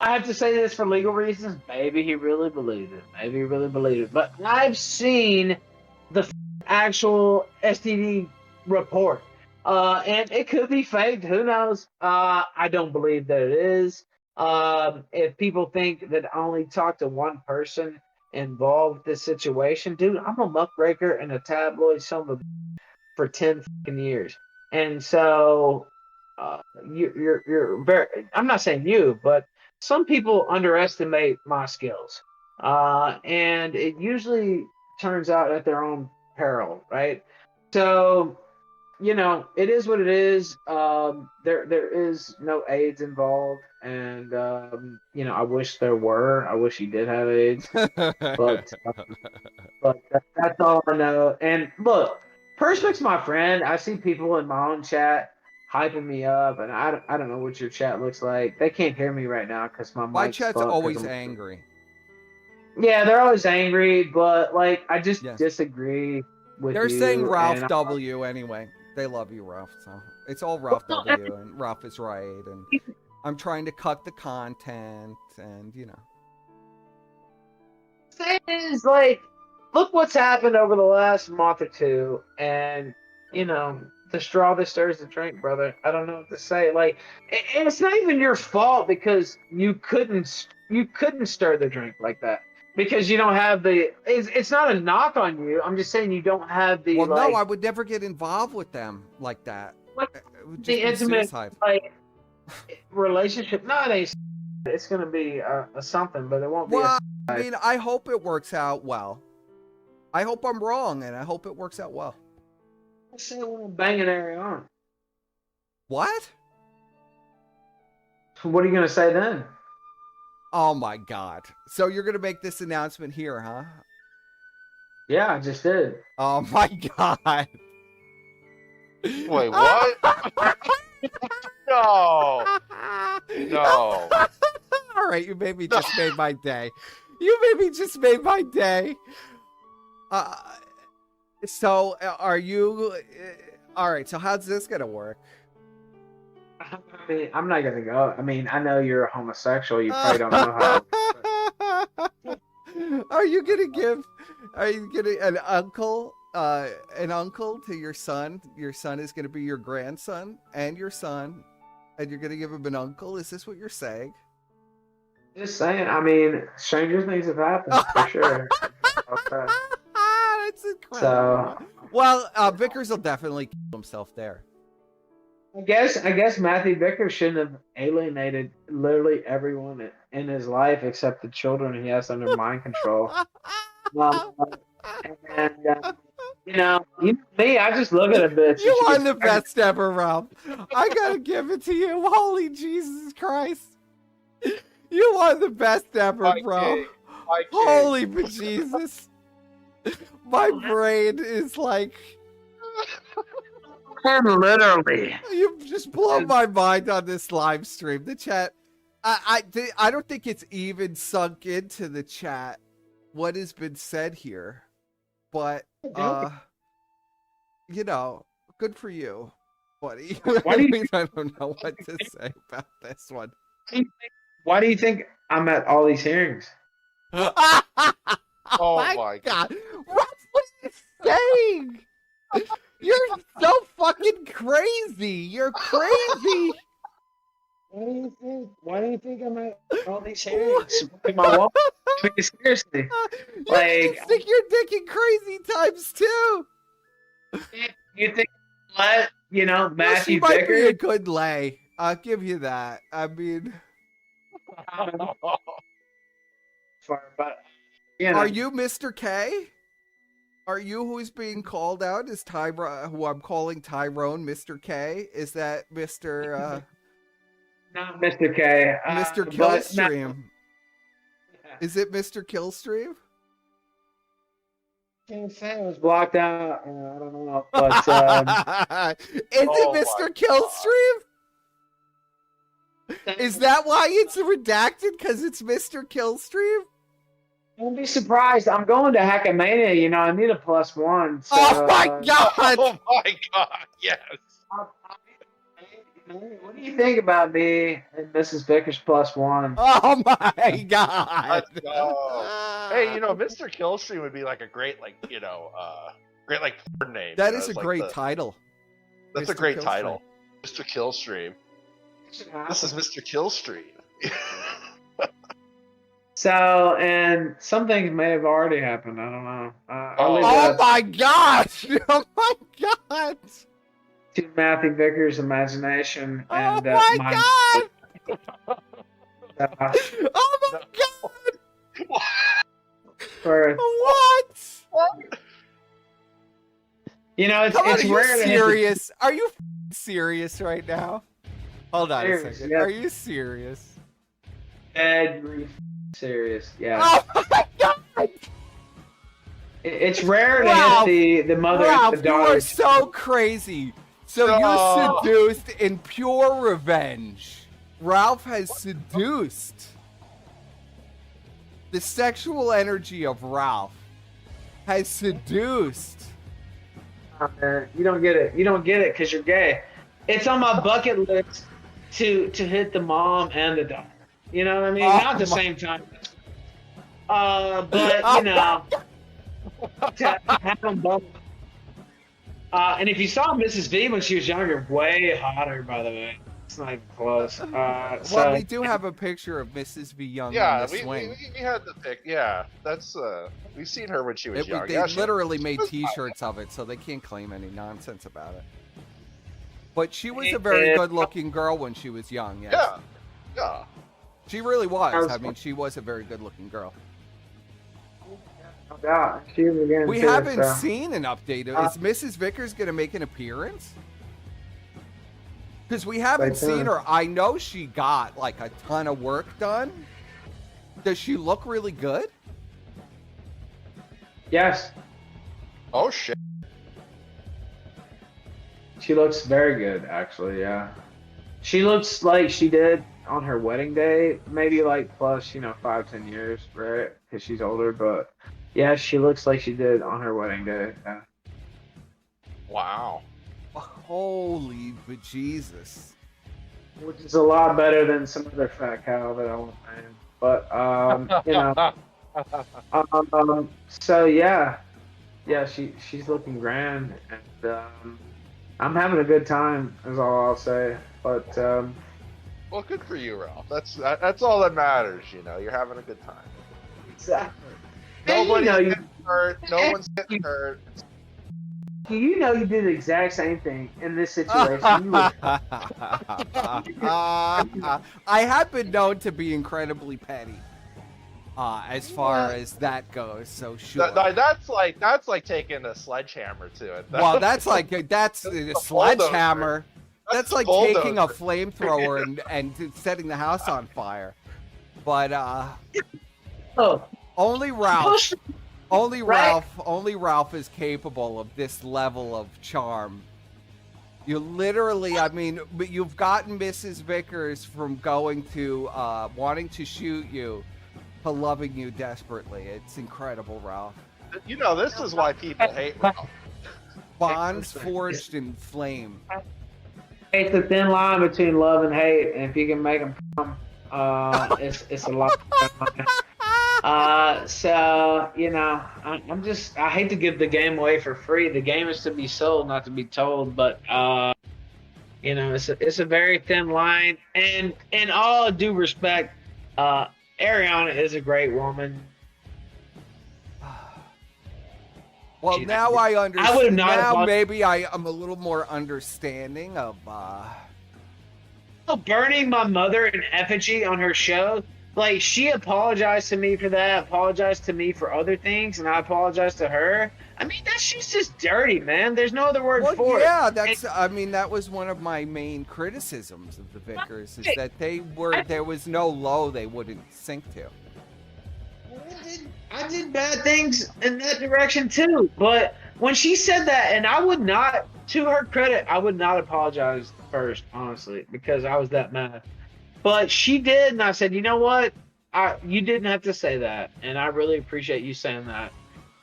I have to say this for legal reasons. Maybe he really believed it. Maybe he really believed it. But I've seen the actual STD report. And it could be faked. Who knows? I don't believe that it is. If people think that I only talked to one person involved with this situation, dude, I'm a muckraker and a tabloid son of a for 10 fucking years. And so you're very, I'm not saying you, but some people underestimate my skills. And it usually turns out at their own peril, right? So, it is what it is. There is no AIDS involved, and I wish there were. I wish he did have AIDS, but that's all I know. And look, Perspic's my friend. I see people in my own chat hyping me up, and I don't know what your chat looks like. They can't hear me right now because my chat's fucked always angry. Yeah, they're always angry, but like I just disagree with They're you. saying Ralph W anyway. They love you, Ralph. So it's all Ralph W, and Ralph is right. And I'm trying to cut the content, and Thing is, like, look what's happened over the last month or two, and the straw that stirs the drink, brother. I don't know what to say. Like, and it's not even your fault because you couldn't stir the drink like that because you don't have the. It's not a knock on you. I'm just saying you don't have the. Well, no, I would never get involved with them like that. The intimate relationship. No, it's gonna be a something, but it won't be. Well, I mean, I hope it works out well. I hope I'm wrong, and I hope it works out well. I say we're banging Ariana. What? What are you gonna say then? Oh my God! So you're gonna make this announcement here, huh? Yeah, I just did. Oh my God! Wait, what? No. All right, you maybe just made my day. So are you? All right. So how's this gonna work? I mean, I'm not gonna go. I mean, I know you're a homosexual. You probably don't know how. Are you gonna an uncle to your son? Your son is gonna be your grandson and your son, and you're gonna give him an uncle. Is this what you're saying? Just saying. I mean, stranger things have happened for sure. Okay. That's incredible. So, well, Vickers will definitely kill himself there. I guess Matthew Vickers shouldn't have alienated literally everyone in his life except the children he has under mind control. Me, I just look at a bitch. You are the best ever, Ralph. I gotta give it to you. Holy Jesus Christ. You are the best ever, bro. Holy bejesus. My brain is like... Literally. You just blow my mind on this live stream. The chat... I don't think it's even sunk into the chat what has been said here. But, good for you, buddy. I don't know what to say about this one. Why do you think I'm at all these hearings? Oh my God. What are you saying? You're so fucking crazy. You're crazy. Why do you think I'm at all these hearings? Seriously. You stick your dick in crazy times too. You think what? Matthew She might Vickers? be a good lay. I'll give you that. I mean, are you Mr. K? Are you who's being called out as Tyrone, who I'm calling Tyrone Mr. K? Is that Mr. Not Mr. K. Mr. Killstream. Is it Mr. Killstream? Can't say it was blocked out. I don't know. But, is it Mr. Killstream? Is that why it's redacted? Because it's Mr. Killstream? Don't be surprised. I'm going to Hackamania. I need a +1. So, oh my God! Oh my God! Yes. What do you think about me and Mrs. Vickers +1? Oh my god! Let's go. Hey, you know, Mr. Killstream would be like a great, like, you know, great like porn name. That you know? is a It's like great title. That's Mr. a great Killstream. title, Mr. Killstream. This is Mr. Killstream. So, and some things may have already happened. I don't know. Oh my gosh! Oh my god! To Matthew Vickers' imagination Oh and my god! Oh my god! For, What? you know, it's Come on, it's are you rare to hit serious? Are you serious right now? Hold on a Serious, second. yeah. Are you serious? dead serious. Yeah. Oh my god! It's rare to Ralph, hit the mother Ralph, and the you daughter. are so crazy. So Oh. you seduced in pure revenge. Ralph has seduced. The sexual energy of Ralph has seduced. Oh, man, you don't get it. You don't get it because you're gay. It's on my bucket list to hit the mom and the daughter. You know what I mean? Oh, Not at the same time. But you know, to have them both. And if you saw Mrs. V when she was younger, way hotter, by the way. It's not even close. Well, we do have a picture of Mrs. V Young Yeah, on the swing. we had the pic. Yeah, that's we've seen her when she was young. They Yeah, she- literally made T-shirts of it, so they can't claim any nonsense about it. But she was a very good-looking girl when she was young. Yes. Yeah, yeah. She really was. I mean, she was a very good-looking girl. No doubt. She was again. We too, haven't so. seen an update. Is Mrs. Vickers going to make an appearance? Because we haven't Stay tuned. seen her. I know she got like a ton of work done. Does she look really good? Yes, Oh shit. she looks very good, actually. Yeah, she looks like she did on her wedding day. Maybe like plus, 5-10 years, right? Because she's older, but yeah, she looks like she did on her wedding day. Yeah. Wow. Holy bejesus. Which is a lot better than some other fat cow that I won't name. But so yeah, she's looking grand, and I'm having a good time. Is all I'll say. But Well, good for you, Ralph. That's all that matters. You're having a good time. exactly. And Nobody's you getting hurt. No one's getting hurt. you did the exact same thing in this situation. You were- I have been known to be incredibly petty, as far as that goes. So sure. That's like taking a sledgehammer to it. Well, that's a sledgehammer. That's like taking a flamethrower and setting the house on fire. But oh, only Ralph. push. Only Right. Ralph is capable of this level of charm. You literally, I mean, but you've gotten Mrs. Vickers from going to wanting to shoot you to loving you desperately. It's incredible, Ralph. This is why people hate Ralph. Bonds forged in flame. It's a thin line between love and hate, and if you can make them come, it's a lot. So I hate to give the game away for free. The game is to be sold, not to be told. But it's a very thin line. And in all due respect, Ariana is a great woman. Well, now I understand. I would have not. Now maybe I am a little more understanding of. Burning my mother in effigy on her show. Like, she apologized to me for that, apologized to me for other things, and I apologized to her. I mean, that shit's just dirty, man. There's no other word for it. Yeah, that was one of my main criticisms of the Vickers, is that there was no low they wouldn't sink to. I did bad things in that direction too, but when she said that, and I would not, to her credit, I would not apologize first, honestly, because I was that mad. But she did, and I said, you know what? You didn't have to say that, and I really appreciate you saying that.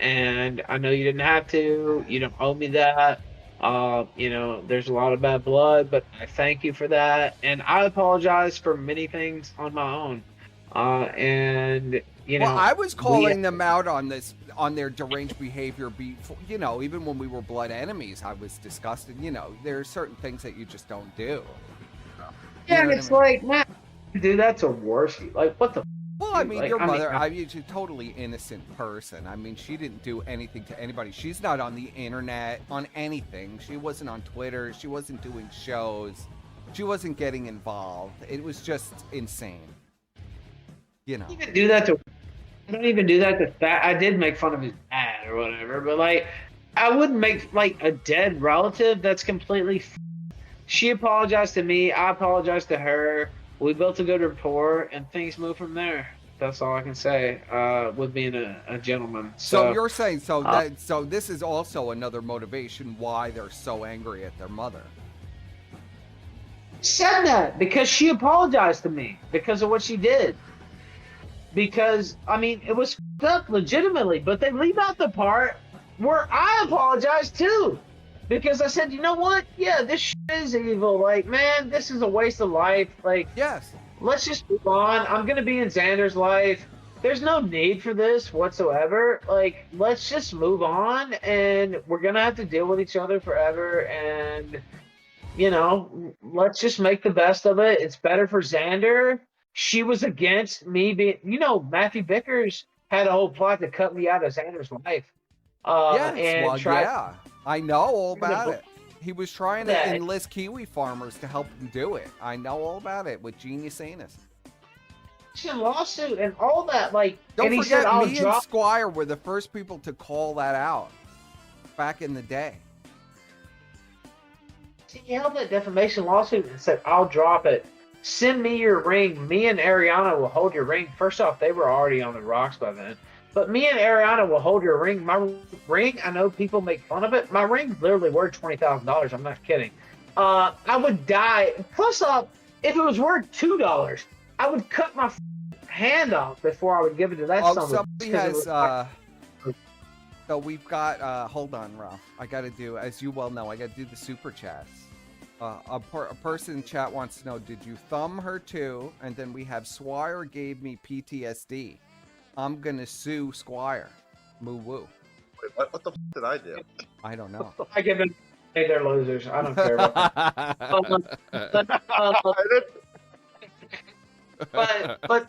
And I know you didn't have to. You don't owe me that. You know, there's a lot of bad blood, but I thank you for that, and I apologize for many things on my own. And you Well, know, I was calling them out on their deranged behavior before, you know, even when we were blood enemies, I was disgusted. You know, there are certain things that you just don't do. yeah, You know and what I it's mean? like, man, do that to Worshy. Like, what the? Well, I mean, Like, your mother, I mean, she's a totally innocent person. I mean, she didn't do anything to anybody. She's not on the internet, on anything. She wasn't on Twitter. She wasn't doing shows. She wasn't getting involved. It was just insane. You know. I don't even do that to. I don't even do that to that. I did make fun of his dad or whatever, but like, I wouldn't make like a dead relative. That's completely. She apologized to me. I apologized to her. We built a good rapport, and things move from there. That's all I can say. With being a gentleman. So So you're saying so this is also another motivation why they're so angry at their mother. said that because she apologized to me because of what she did. Because I mean, it was up legitimately, but they leave out the part where I apologized too. Because I said, you know what? Yeah, this is evil. Like, man, this is a waste of life. Like, Yes. let's just move on. I'm gonna be in Xander's life. There's no need for this whatsoever. Like, let's just move on, and we're gonna have to deal with each other forever. And you know, let's just make the best of it. It's better for Xander. She was against me being, you know, Matthew Vickers had a whole plot to cut me out of Xander's life. Yes. And Well, tried yeah. I know all to about it. He was trying to that. enlist Kiwi farmers to help him do it. I know all about it with Genius Anus. Lawsuit and all that. Like, Don't and he said, forget, I'll me and drop. Squire were the first people to call that out back in the day. He held that defamation lawsuit and said, I'll drop it. Send me your ring. Me and Ariana will hold your ring. First off, they were already on the rocks by then. But me and Ariana will hold your ring. My ring, I know people make fun of it. My ring's literally worth $20,000. I'm not kidding. I would die. Plus, if it was worth $2, I would cut my hand off before I would give it to that son of a Somebody bitch, 'cause it has. was So we've got. Hold on, Ralph. I got to do, as you well know, I got to do the super chats. A person in chat wants to know, did you thumb her too? And then we have Squire gave me PTSD. I'm gonna sue Squire. Moo woo. Wait, what the f did I do? I don't know. I give them. Hey, they're losers. I don't care about that. But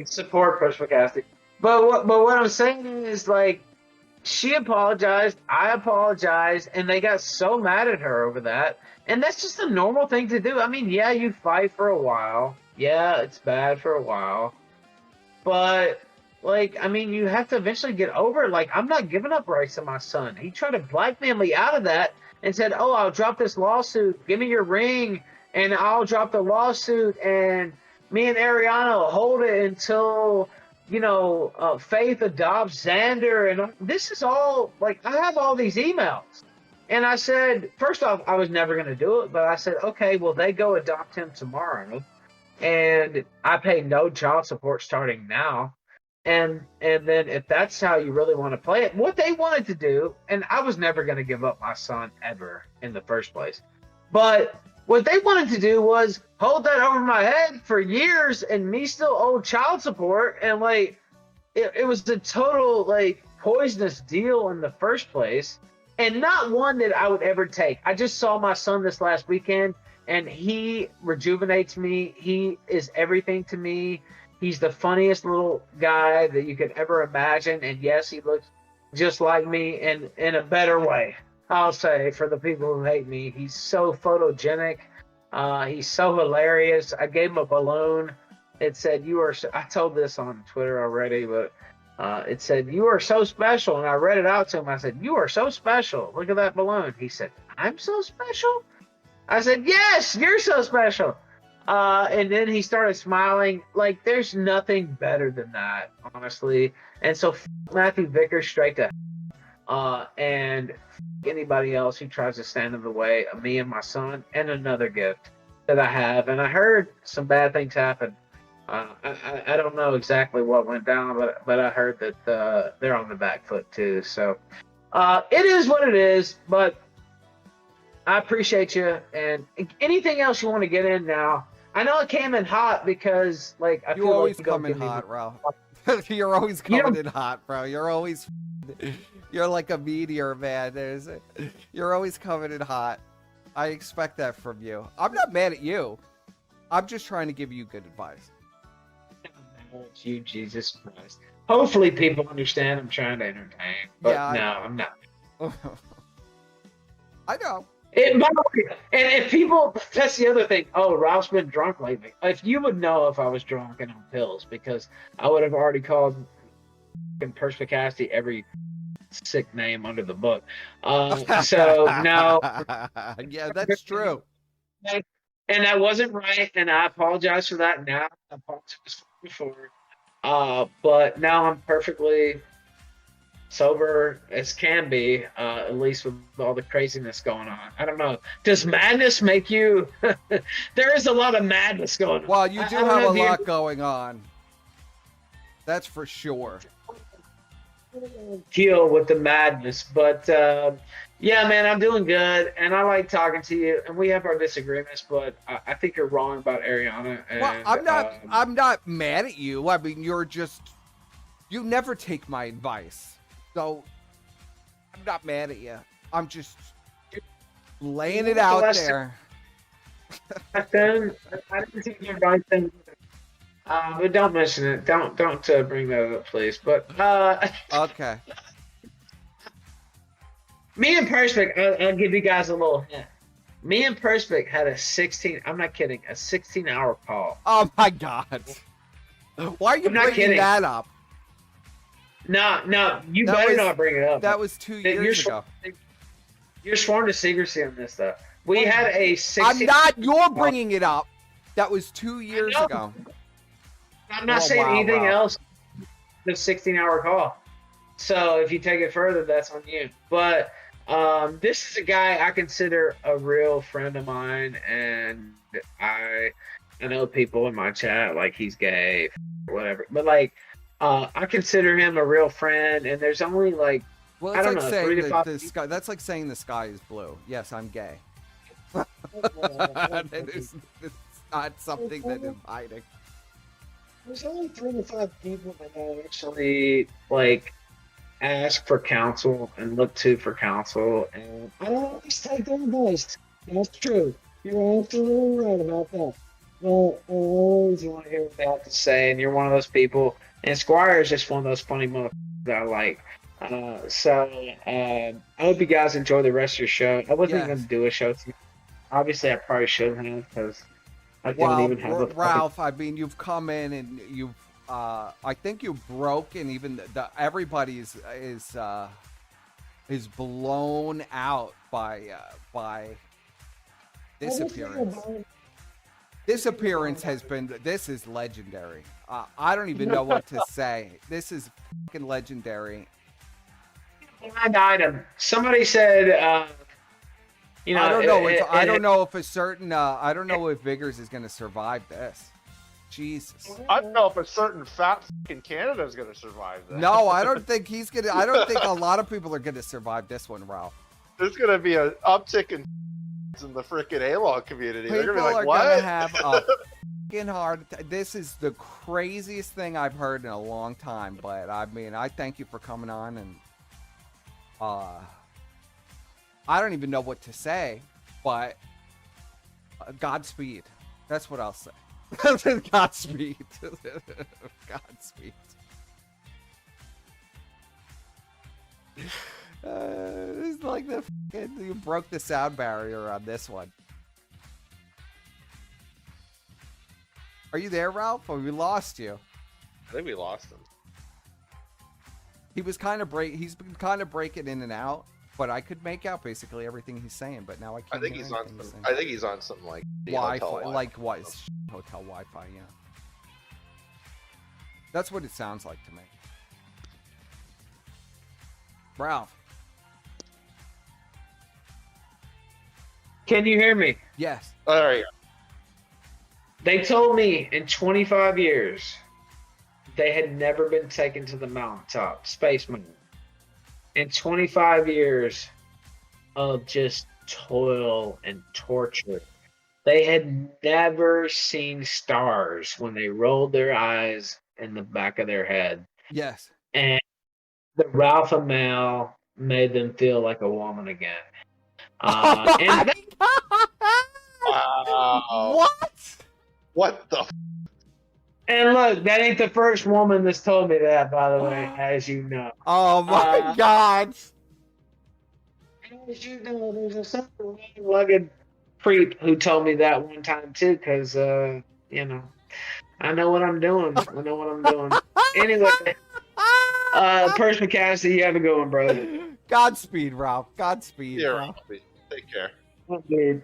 support Perspicacity. But what I'm saying is, like, she apologized, I apologized, and they got so mad at her over that. And that's just a normal thing to do. I mean, yeah, you fight for a while. Yeah, it's bad for a while. But, like, I mean, you have to eventually get over it. Like, I'm not giving up rights to my son. He tried to blackmail me out of that and said, oh, I'll drop this lawsuit. Give me your ring, and I'll drop the lawsuit, and me and Ariana will hold it until, you know, Faith adopts Xander. And this is all, like, I have all these emails. And I said, first off, I was never going to do it. But I said, okay, well, they go adopt him tomorrow. And I pay no child support starting now. And then if that's how you really want to play it, what they wanted to do, and I was never going to give up my son ever in the first place. But what they wanted to do was hold that over my head for years and me still owe child support. And like, it was a total like poisonous deal in the first place, and not one that I would ever take. I just saw my son this last weekend, and he rejuvenates me. He is everything to me. He's the funniest little guy that you could ever imagine. And yes, he looks just like me in a better way. I'll say, for the people who hate me, he's so photogenic. He's so hilarious. I gave him a balloon. It said, "You are." I told this on Twitter already, but it said, "You are so special." And I read it out to him. I said, "You are so special. Look at that balloon." He said, "I'm so special?" I said, "Yes, you're so special." And then he started smiling. Like, there's nothing better than that, honestly. And so Matthew Vickers straight to and anybody else who tries to stand in the way of me and my son and another gift that I have. And I heard some bad things happen. I don't know exactly what went down, but I heard that they're on the back foot too. So it is what it is, but I appreciate you. And anything else you want to get in now? I know it came in hot because, like, I You feel always like you come in hot, Ralph. You're always coming in hot, bro. You're like a meteor, man. You're always coming in hot. I expect that from you. I'm not mad at you. I'm just trying to give you good advice. You, Jesus Christ. Hopefully people understand I'm trying to entertain. But Yeah, no, I'm not. I know. And if people, that's the other thing. Oh, Ralph's been drunk lately. If you would know if I was drunk and on pills, because I would have already called Perspicacity every sick name under the book. So no. Yeah, that's true. And that wasn't right, and I apologize for that now. I apologized before. But now I'm perfectly sober as can be, at least with all the craziness going on. I don't know. Does madness make you... There is a lot of madness going on. Well, you do have a lot going on. That's for sure. Deal with the madness, but yeah, man, I'm doing good, and I like talking to you. And we have our disagreements, but I think you're wrong about Ariana. And, well, I'm not mad at you. I mean, you never take my advice, so I'm not mad at you. I'm just laying it out there. I didn't take your advice. But don't mention it. Don't bring that up, please. But okay. Me and Perspic, I'll give you guys a little hint. Me and Perspic had a 16. I'm not kidding. A 16-hour call. Oh my God! Why are you bringing that up? No, you better not bring it up. That was 2 years ago. You're sworn to secrecy on this stuff. We had a 16. I'm not. You're bringing it up. That was 2 years ago. I'm not saying anything else. The 16-hour call. So if you take it further, that's on you. But this is a guy I consider a real friend of mine, and I know people in my chat like he's gay, or whatever. But like, I consider him a real friend, and there's only like, well, I don't like know, saying 3 to 5 the sky. That's like saying the sky is blue. Yes, I'm gay. It's not something that I'm hiding. There's only 3 to 5 people that I actually like ask for counsel and look to for counsel, and I don't always take their advice. That's true. You're absolutely right about that. Well, I always want to hear what they have to say, and you're one of those people. And Squire is just one of those funny motherfuckers that I like. I hope you guys enjoy the rest of your show. I wasn't even going to do a show tonight. Obviously, I probably should have, because I don't even have the Ralph, I mean, you've come in and you've I think you broke, and even everybody is blown out by this appearance. This appearance this is legendary. I don't even know what to say. This is fucking legendary. Blind item. Somebody said, you know, I don't know. I don't know if a certain. I don't know if Vickers is going to survive this. Jesus. I don't know if a certain fat in Canada is going to survive this. No, I don't think he's going to. I don't think a lot of people are going to survive this one, Ralph. There's going to be an uptick in the freaking ALOG community. People They're going to be like, are what? going to have a fucking hard. This is the craziest thing I've heard in a long time. But I mean, I thank you for coming on, and I don't even know what to say, but Godspeed. That's what I'll say. Godspeed. Godspeed. It's like you broke the sound barrier on this one. Are you there, Ralph? Or we lost you? I think we lost him. He was kind of He's been kind of breaking in and out, but I could make out basically everything he's saying. But now I can't. I think he's on some. I think he's on some like Wi-Fi, like what? Hotel Wi-Fi, yeah. That's what it sounds like to me. Ralph. Can you hear me? Yes. All right. They told me in 25 years they had never been taken to the mountaintop, Space Mountain. in 25 years of just toil and torture, they had never seen stars when they rolled their eyes in the back of their head. Yes. And the Ralph and Mal made them feel like a woman again. And Wow. What? What the? and look, that ain't the first woman that's told me that, by the way, as you know. Oh my God. As you know, there's a certain rugged creep who told me that one time too, because you know, I know what I'm doing. I know what I'm doing. Anyway, Perspicacity, you have a good one, brother. Godspeed, Ralph. Godspeed, Here, bro. take care.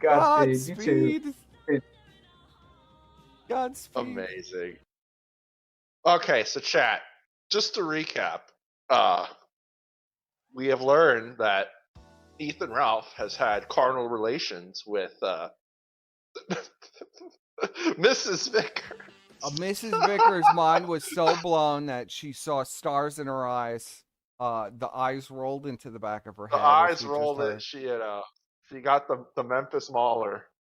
Godspeed. You too. Godspeed. Amazing. Okay, so chat. Just to recap, we have learned that Ethan Ralph has had carnal relations with Mrs. Vickers. Mrs. Vickers' mind was so blown that she saw stars in her eyes. The eyes rolled into the back of her head. The eyes rolled it. She got the Memphis Mauler.